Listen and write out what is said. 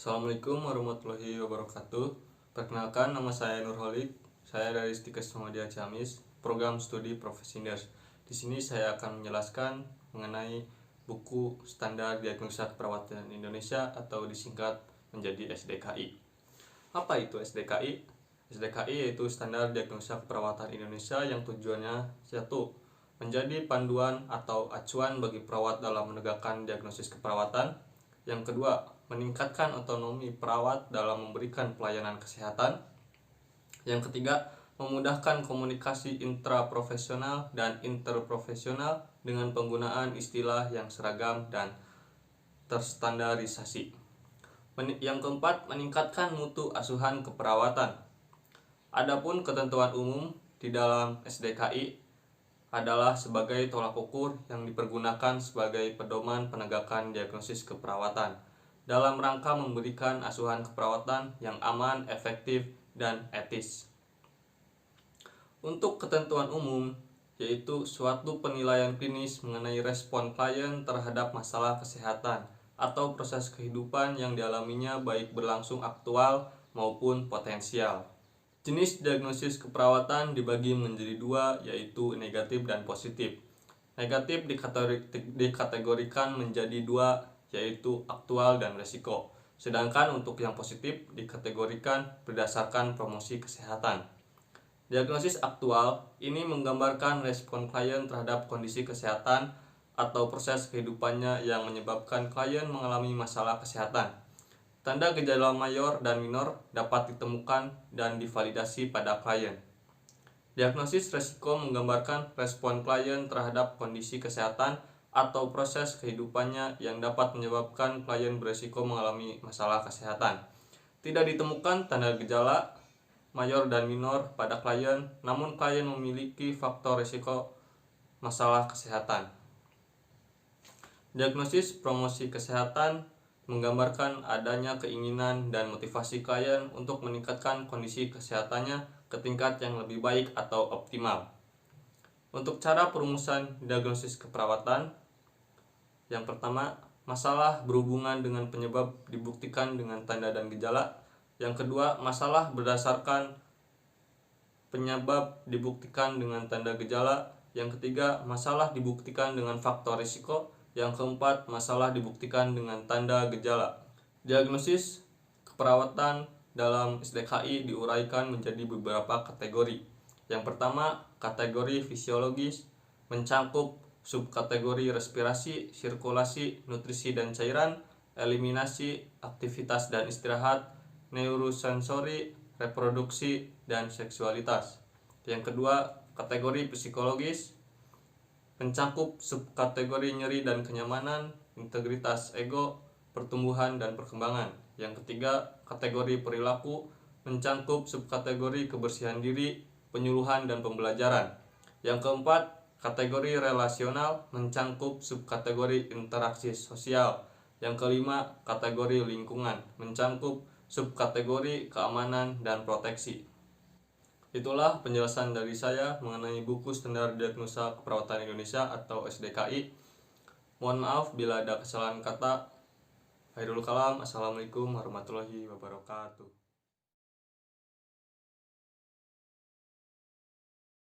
Assalamualaikum warahmatullahi wabarakatuh. Perkenalkan, nama saya Nurholik. Saya dari Stikes Muhammadiyah Ciamis, program studi Profesi Nurse. Di sini saya akan menjelaskan mengenai buku Standar Diagnosa Keperawatan Indonesia atau disingkat menjadi SDKI. Apa itu SDKI? SDKI yaitu Standar Diagnosa Keperawatan Indonesia yang tujuannya satu, menjadi panduan atau acuan bagi perawat dalam menegakkan diagnosis keperawatan. Yang kedua, meningkatkan otonomi perawat dalam memberikan pelayanan kesehatan. Yang ketiga, memudahkan komunikasi intraprofesional dan interprofesional dengan penggunaan istilah yang seragam dan terstandarisasi. Yang keempat, meningkatkan mutu asuhan keperawatan. Adapun ketentuan umum di dalam SDKI adalah sebagai tolak ukur yang dipergunakan sebagai pedoman penegakan diagnosis keperawatan dalam rangka memberikan asuhan keperawatan yang aman, efektif, dan etis. Untuk ketentuan umum, yaitu suatu penilaian klinis mengenai respon klien terhadap masalah kesehatan atau proses kehidupan yang dialaminya baik berlangsung aktual maupun potensial. Jenis diagnosis keperawatan dibagi menjadi dua, yaitu negatif dan positif. Negatif dikategorikan menjadi dua, yaitu aktual dan resiko. Sedangkan untuk yang positif dikategorikan berdasarkan promosi kesehatan. Diagnosis aktual ini menggambarkan respon klien terhadap kondisi kesehatan atau proses kehidupannya yang menyebabkan klien mengalami masalah kesehatan. Tanda gejala mayor dan minor dapat ditemukan dan divalidasi pada klien. Diagnosis resiko menggambarkan respon klien terhadap kondisi kesehatan atau proses kehidupannya yang dapat menyebabkan klien beresiko mengalami masalah kesehatan. Tidak ditemukan tanda gejala mayor dan minor pada klien, namun klien memiliki faktor resiko masalah kesehatan. Diagnosis promosi kesehatan menggambarkan adanya keinginan dan motivasi klien untuk meningkatkan kondisi kesehatannya ke tingkat yang lebih baik atau optimal. Untuk cara perumusan diagnosis keperawatan, yang pertama, masalah berhubungan dengan penyebab dibuktikan dengan tanda dan gejala. Yang kedua, masalah berdasarkan penyebab dibuktikan dengan tanda gejala. Yang ketiga, masalah dibuktikan dengan faktor risiko. Yang keempat, masalah dibuktikan dengan tanda gejala. Diagnosis keperawatan dalam SDKI diuraikan menjadi beberapa kategori. Yang pertama, kategori fisiologis mencakup subkategori respirasi, sirkulasi, nutrisi dan cairan, eliminasi, aktivitas dan istirahat, neurosensori, reproduksi, dan seksualitas. Yang kedua, kategori psikologis mencakup subkategori nyeri dan kenyamanan, integritas ego, pertumbuhan dan perkembangan. Yang ketiga, kategori perilaku mencakup subkategori kebersihan diri, penyuluhan dan pembelajaran. Yang keempat, kategori relasional mencakup subkategori interaksi sosial. Yang kelima, kategori lingkungan mencakup subkategori keamanan dan proteksi. Itulah penjelasan dari saya mengenai buku Standar Diagnosa Keperawatan Indonesia atau SDKI. Mohon maaf bila ada kesalahan kata. Khairul kalam. Assalamualaikum warahmatullahi wabarakatuh.